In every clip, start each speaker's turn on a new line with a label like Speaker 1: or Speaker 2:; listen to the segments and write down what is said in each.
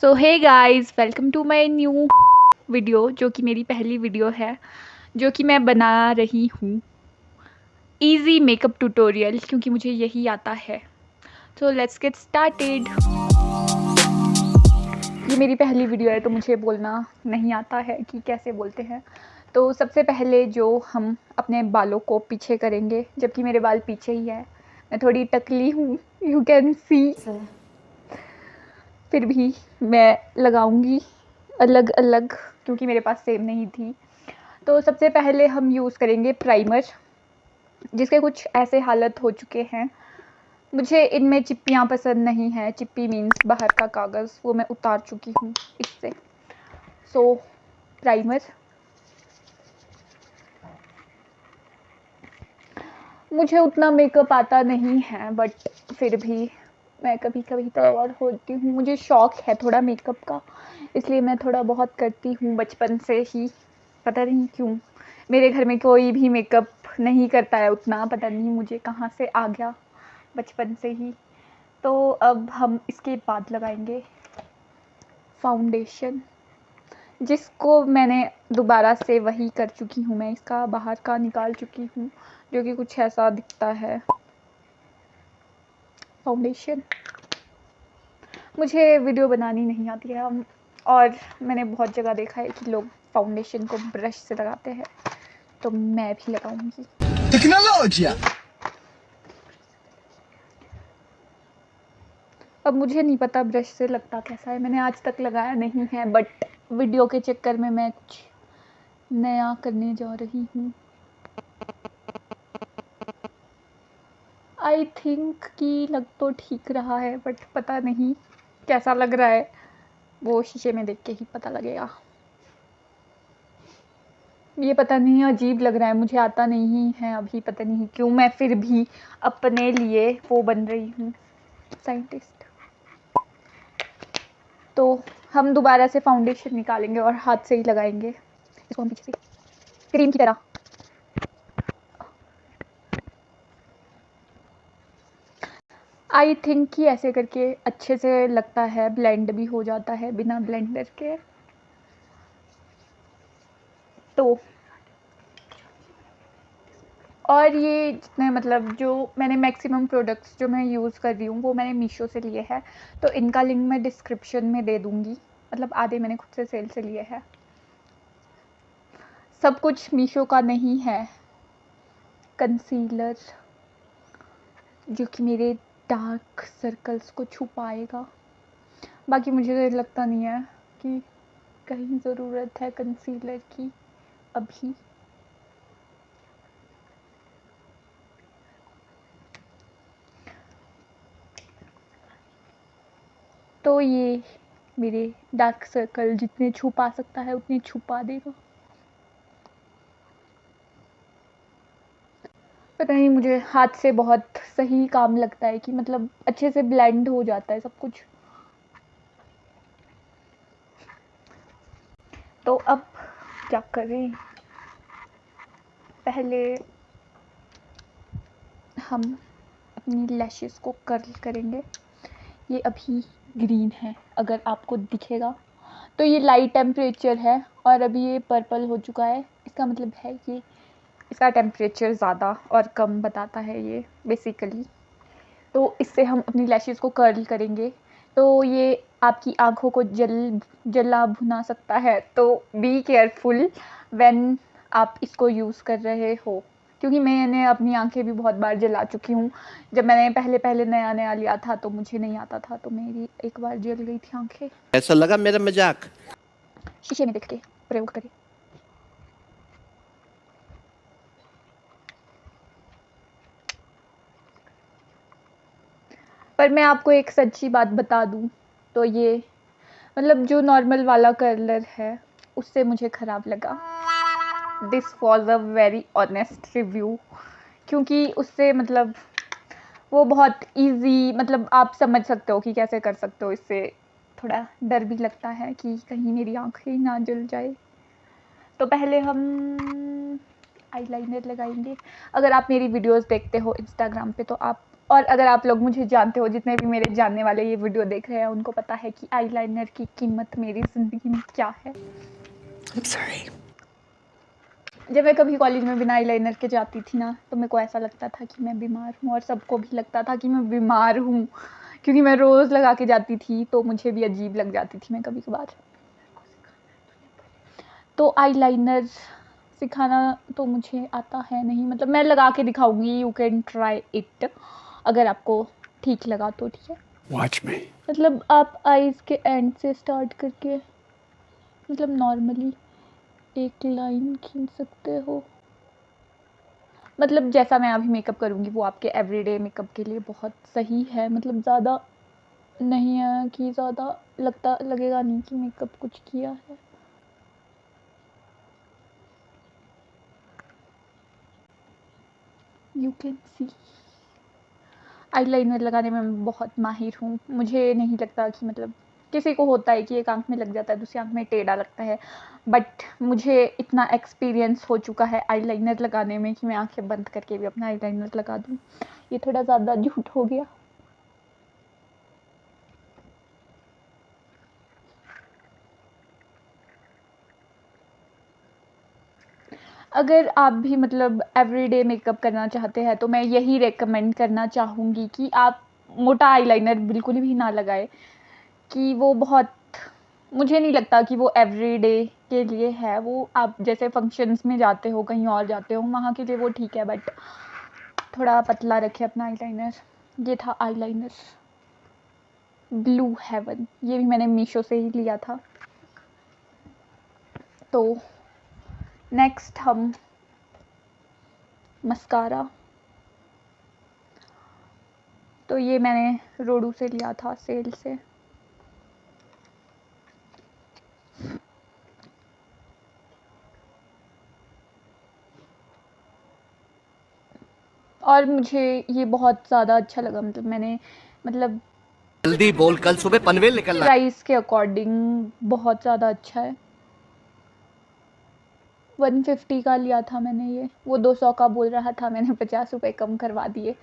Speaker 1: So hey guys, welcome to my new video, जो कि मेरी पहली वीडियो है जो कि मैं बना रही हूँ इजी मेकअप ट्यूटोरियल, क्योंकि मुझे यही आता है। तो लेट्स गेट स्टार्टेड। ये मेरी पहली वीडियो है तो मुझे बोलना नहीं आता है कि कैसे बोलते हैं। तो सबसे पहले जो हम अपने बालों को पीछे करेंगे, जबकि मेरे बाल पीछे ही है, मैं थोड़ी टकली हूँ, यू कैन सी, फिर भी मैं लगाऊंगी अलग अलग क्योंकि मेरे पास सेम नहीं थी। तो सबसे पहले हम यूज़ करेंगे प्राइमर, जिसके कुछ ऐसे हालत हो चुके हैं। मुझे इनमें चिप्पियाँ पसंद नहीं है। चिप्पी मीन्स बाहर का कागज़, वो मैं उतार चुकी हूँ इससे। सो प्राइमर, मुझे उतना मेकअप आता नहीं है, बट फिर भी मैं कभी कभी तैयार होती हूँ। मुझे शौक है थोड़ा मेकअप का, इसलिए मैं थोड़ा बहुत करती हूँ बचपन से ही। पता नहीं क्यों मेरे घर में कोई भी मेकअप नहीं करता है उतना, पता नहीं मुझे कहाँ से आ गया बचपन से ही। तो अब हम इसके बाद लगाएंगे फाउंडेशन, जिसको मैंने दोबारा से वही कर चुकी हूँ। मैं इसका बाहर का निकाल चुकी हूँ, जो कि कुछ ऐसा दिखता है फाउंडेशन। मुझे वीडियो बनानी नहीं आती है, और मैंने बहुत जगह देखा है कि लोग फाउंडेशन को ब्रश से लगाते हैं, तो मैं भी लगाऊंगी। टेक्नोलॉजी। अब मुझे नहीं पता ब्रश से लगता कैसा है, मैंने आज तक लगाया नहीं है, बट वीडियो के चक्कर में मैं कुछ नया करने जा रही हूँ। आई थिंक कि लग तो ठीक रहा है, बट पता नहीं कैसा लग रहा है, वो शीशे में देख के ही पता लगेगा। ये पता नहीं अजीब लग रहा है, मुझे आता नहीं है अभी, पता नहीं क्यों मैं फिर भी अपने लिए वो बन रही हूँ साइंटिस्ट। तो हम दोबारा से फाउंडेशन निकालेंगे और हाथ से ही लगाएंगे इसको, हम पीछे से क्रीम की तरह। आई थिंक कि ऐसे करके अच्छे से लगता है, ब्लेंड भी हो जाता है बिना ब्लेंडर के। तो और ये जितने मतलब जो मैंने मैक्सिमम प्रोडक्ट्स जो मैं यूज़ कर रही हूँ वो मैंने मीशो से लिए हैं, तो इनका लिंक मैं डिस्क्रिप्शन में दे दूँगी। मतलब आधे मैंने खुद से सेल से लिए हैं, सब कुछ मीशो का नहीं है। कंसीलर, जो कि मेरे डार्क सर्कल्स को छुपाएगा। बाकी मुझे लगता नहीं है कि कहीं ज़रूरत है कंसीलर की अभी। तो ये मेरे डार्क सर्कल जितने छुपा सकता है उतने छुपा देगा। पता नहीं, मुझे हाथ से बहुत सही काम लगता है कि मतलब अच्छे से ब्लेंड हो जाता है सब कुछ। तो अब क्या करें, पहले हम अपनी लैशेस को कर्ल करेंगे। ये अभी ग्रीन है, अगर आपको दिखेगा तो ये लाइट टेम्परेचर है, और अभी ये पर्पल हो चुका है। इसका मतलब है कि इसका टेम्परेचर ज़्यादा और कम बताता है ये बेसिकली। तो इससे हम अपनी लैशेस को कर्ल करेंगे। तो ये आपकी आँखों को जला भुना सकता है, तो बी केयरफुल व्हेन आप इसको यूज़ कर रहे हो, क्योंकि मैंने अपनी आँखें भी बहुत बार जला चुकी हूँ। जब मैंने पहले नया लिया था तो मुझे नहीं आता था, तो मेरी एक बार जल गई थी आँखें।
Speaker 2: ऐसा लगा मेरा मजाक।
Speaker 1: शीशे में देख के प्रयोग करें। पर मैं आपको एक सच्ची बात बता दूँ, तो ये मतलब जो नॉर्मल वाला कलर है उससे मुझे ख़राब लगा। This was a very honest review, क्योंकि उससे मतलब वो बहुत इजी, मतलब आप समझ सकते हो कि कैसे कर सकते हो इससे। थोड़ा डर भी लगता है कि कहीं मेरी आँखें ना जल जाए। तो पहले हम आईलाइनर लगाएंगे। अगर आप मेरी वीडियोस देखते हो इंस्टाग्राम पे तो आप और अगर आप लोग मुझे जानते हो, जितने भी मेरे जानने वाले ये वीडियो देख रहे हैं, उनको पता है कि आईलाइनर की कीमत मेरी ज़िंदगी में क्या है। जब मैं कभी कॉलेज में बिना आईलाइनर के जाती थी ना, तो मेरे को ऐसा लगता था कि मैं बीमार हूँ, और सबको भी लगता था कि मैं बीमार हूँ, क्योंकि मैं रोज़ लगा के जाती थी, तो मुझे भी अजीब लग जाती थी मैं कभी-कभार। तो आईलाइनर सिखाना तो मुझे आता है नहीं, मतलब मैं लगा के दिखाऊँगी, यू कैन ट्राई इट, अगर आपको ठीक लगा तो ठीक है।
Speaker 2: Watch me.
Speaker 1: मतलब आप आईज़ के एंड से स्टार्ट करके मतलब नॉर्मली एक लाइन खींच सकते हो। मतलब जैसा मैं अभी मेकअप करूँगी वो आपके एवरीडे मेकअप के लिए बहुत सही है, मतलब ज़्यादा नहीं है कि ज़्यादा लगेगा नहीं कि मेकअप कुछ किया है। यू कैन सी आईलाइनर लगाने में मैं बहुत माहिर हूँ। मुझे नहीं लगता कि मतलब किसी को होता है कि एक आँख में लग जाता है, दूसरी आँख में टेढ़ा लगता है, बट मुझे इतना एक्सपीरियंस हो चुका है आईलाइनर लगाने में कि मैं आँखें बंद करके भी अपना आईलाइनर लगा दूँ। ये थोड़ा ज़्यादा झूठ हो गया। अगर आप भी मतलब एवरीडे मेकअप करना चाहते हैं, तो मैं यही रेकमेंड करना चाहूँगी कि आप मोटा आईलाइनर बिल्कुल भी ना लगाएँ, कि वो बहुत, मुझे नहीं लगता कि वो एवरीडे के लिए है। वो आप जैसे फंक्शंस में जाते हो, कहीं और जाते हो, वहाँ के लिए वो ठीक है, बट थोड़ा पतला रखें अपना आईलाइनर। ये था आईलाइनर ब्लू हेवन, ये भी मैंने मीशो से ही लिया था। तो नेक्स्ट हम मस्कारा, तो ये मैंने रोडू से लिया था सेल से। और मुझे ये बहुत ज़्यादा अच्छा लगा, मतलब मैंने मतलब
Speaker 3: जल्दी बोल, कल सुबह पनवेल निकलना।
Speaker 1: प्राइस के अकॉर्डिंग बहुत ज़्यादा अच्छा है। 150 का लिया था मैंने ये, वो 200 का बोल रहा था, मैंने 50 रुपए कम करवा दिए।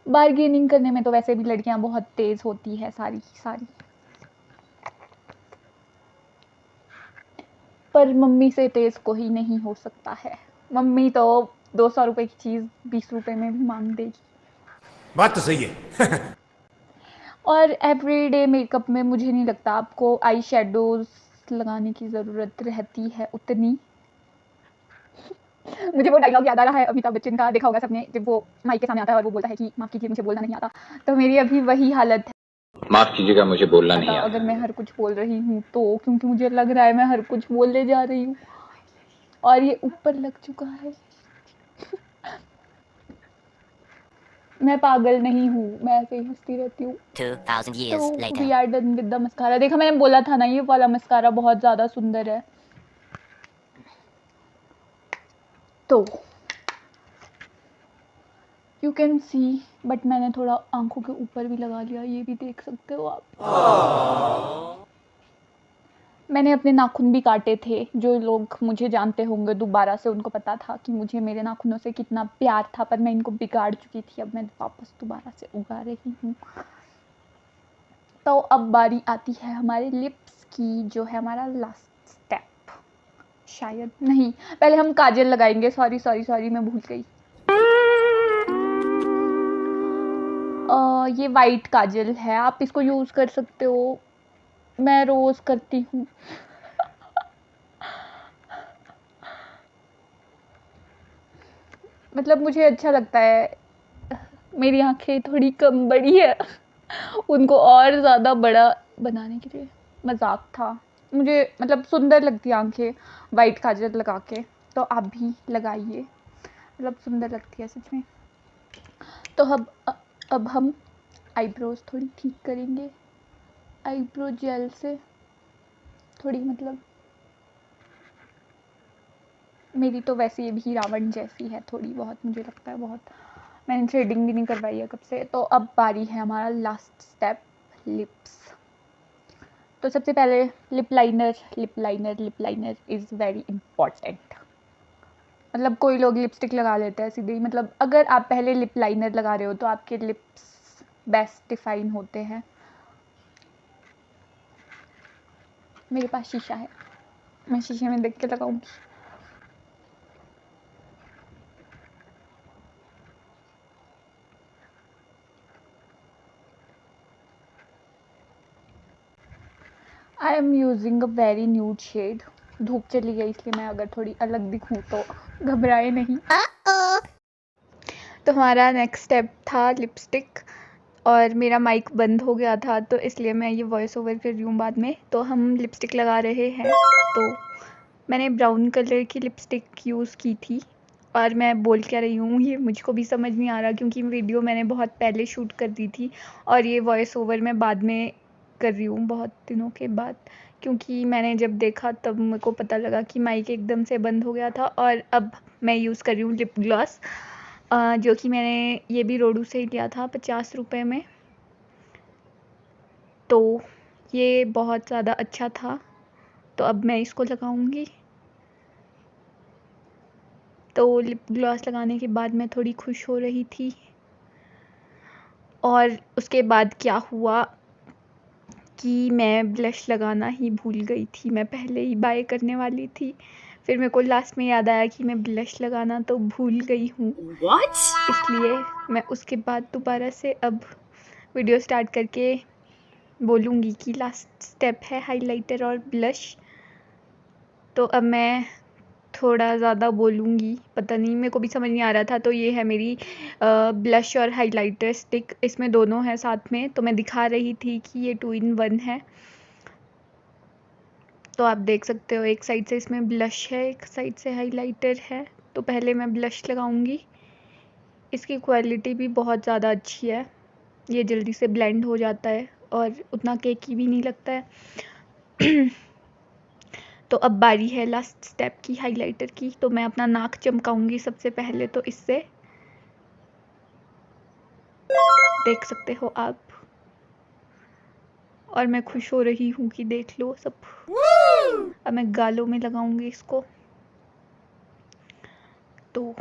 Speaker 1: बार्गेनिंग करने में तो वैसे भी लड़कियां बहुत तेज़ होती है सारी की सारी, पर मम्मी से तेज़ कोई नहीं हो सकता है। मम्मी तो 200 रुपए की चीज़ 20 रुपए में भी मांग देगी।
Speaker 2: बात तो सही है।
Speaker 1: और एवरीडे मेकअप में मुझे नहीं लगता आपको आई शेडोज लगाने की ज़रूरत रहती है उतनी। मुझे वो डायलॉग याद आ रहा है अमिताभ बच्चन का, देखा होगा सबने, जब वो माइक के सामने आता है और वो बोलता है कि माफ़ कीजिए मुझे बोलना नहीं आता, तो मेरी अभी वही हालत है।
Speaker 4: माफ कीजिएगा मुझे बोलना नहीं आता।
Speaker 1: अगर मैं हर कुछ बोल रही हूँ तो, क्योंकि मुझे लग रहा है मैं हर कुछ बोलने जा रही हूँ, और ये ऊपर लग चुका है। मैं पागल नहीं हूँ, मैं ऐसे ही हंसती रहती हूँ।
Speaker 3: 2000 years
Speaker 1: तो
Speaker 3: later.
Speaker 1: We are done with the mascara. देखा, मैंने बोला था ना, ये वाला मस्कारा बहुत ज़्यादा सुंदर है। तो यू कैन सी, बट मैंने थोड़ा आंखों के ऊपर भी लगा लिया, ये भी देख सकते हो आप। मैंने अपने नाखून भी काटे थे, जो लोग मुझे जानते होंगे दोबारा से, उनको पता था कि मुझे मेरे नाखूनों से कितना प्यार था, पर मैं इनको बिगाड़ चुकी थी, अब मैं वापस दोबारा से उगा रही हूँ। तो अब बारी आती है हमारे लिप्स की, जो है हमारा लास्ट स्टेप, शायद नहीं, पहले हम काजल लगाएंगे। सॉरी मैं भूल गई। ये वाइट काजल है, आप इसको यूज़ कर सकते हो, मैं रोज़ करती हूँ। मतलब मुझे अच्छा लगता है, मेरी आंखें थोड़ी कम बड़ी है, उनको और ज़्यादा बड़ा बनाने के लिए, मजाक था। मुझे मतलब सुंदर लगती है आंखें वाइट काजल लगा के, तो आप भी लगाइए, मतलब सुंदर लगती है सच में। तो अब हम आईब्रोज थोड़ी ठीक करेंगे, आईब्रो जेल से थोड़ी, मतलब मेरी तो वैसे भी रावण जैसी है थोड़ी बहुत, मुझे लगता है बहुत। मैंने थ्रेडिंग भी नहीं करवाई है कब से। तो अब बारी है हमारा लास्ट स्टेप, लिप्स। तो सबसे पहले lip liner is very important. मतलब कोई लोग लिपस्टिक लगा लेते हैं सीधे ही, मतलब अगर आप पहले लिप लाइनर लगा रहे हो तो आपके लिप्स बेस्ट डिफाइन होते हैं। मेरे पास शीशा है, मैं शीशे में देख के लगाऊंगी। I am using a very nude shade. धूप चली गई इसलिए मैं अगर थोड़ी अलग दिखूं तो घबराए नहीं। तो हमारा नेक्स्ट स्टेप था लिपस्टिक, और मेरा माइक बंद हो गया था तो इसलिए मैं ये वॉइस ओवर कर रही हूँ बाद में। तो हम लिपस्टिक लगा रहे हैं। तो मैंने ब्राउन कलर की लिपस्टिक यूज़ की थी, और मैं बोल क्या रही हूँ ये मुझको भी समझ नहीं आ रहा, क्योंकि वीडियो मैंने बहुत पहले शूट कर दी थी और ये वॉइस ओवर मैं बाद में कर रही हूँ बहुत दिनों के बाद, क्योंकि मैंने जब देखा तब मेरे को पता लगा कि माइक एकदम से बंद हो गया था। और अब मैं यूज़ कर रही हूँ लिप ग्लॉस, जो कि मैंने ये भी रोडू से ही लिया था 50 रुपये में। तो ये बहुत ज़्यादा अच्छा था, तो अब मैं इसको लगाऊंगी। तो लिप ग्लॉस लगाने के बाद मैं थोड़ी खुश हो रही थी, और उसके बाद क्या हुआ कि मैं ब्लश लगाना ही भूल गई थी। मैं पहले ही बाय करने वाली थी, फिर मेरे को लास्ट में याद आया कि मैं ब्लश लगाना तो भूल गई हूँ। इसलिए मैं उसके बाद दोबारा से अब वीडियो स्टार्ट करके बोलूँगी कि लास्ट स्टेप है हाइलाइटर और ब्लश। तो अब मैं थोड़ा ज़्यादा बोलूँगी, पता नहीं मेरे को भी समझ नहीं आ रहा था। तो ये है मेरी ब्लश और हाइलाइटर स्टिक, इसमें दोनों है साथ में। तो मैं दिखा रही थी कि ये 2 in 1 है। तो आप देख सकते हो एक साइड से इसमें ब्लश है, एक साइड से हाइलाइटर है। तो पहले मैं ब्लश लगाऊंगी। इसकी क्वालिटी भी बहुत ज़्यादा अच्छी है, ये जल्दी से ब्लेंड हो जाता है और उतना केकी भी नहीं लगता है। तो अब बारी है लास्ट स्टेप की, हाइलाइटर की। तो मैं अपना नाक चमकाऊंगी सबसे पहले, तो इससे देख सकते हो आप। और मैं खुश हो रही हूँ कि देख लो सब। अब मैं गालों में लगाऊंगी इसको, तो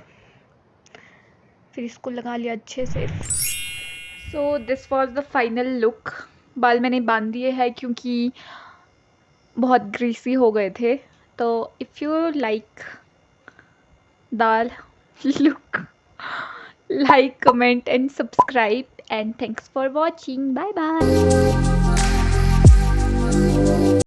Speaker 1: फिर इसको लगा लिया अच्छे से। So this was the final look. बाल मैंने बांध दिए हैं क्योंकि बहुत ग्रीसी हो गए थे। तो if you like the look, like, comment and subscribe, and thanks for watching. Bye bye.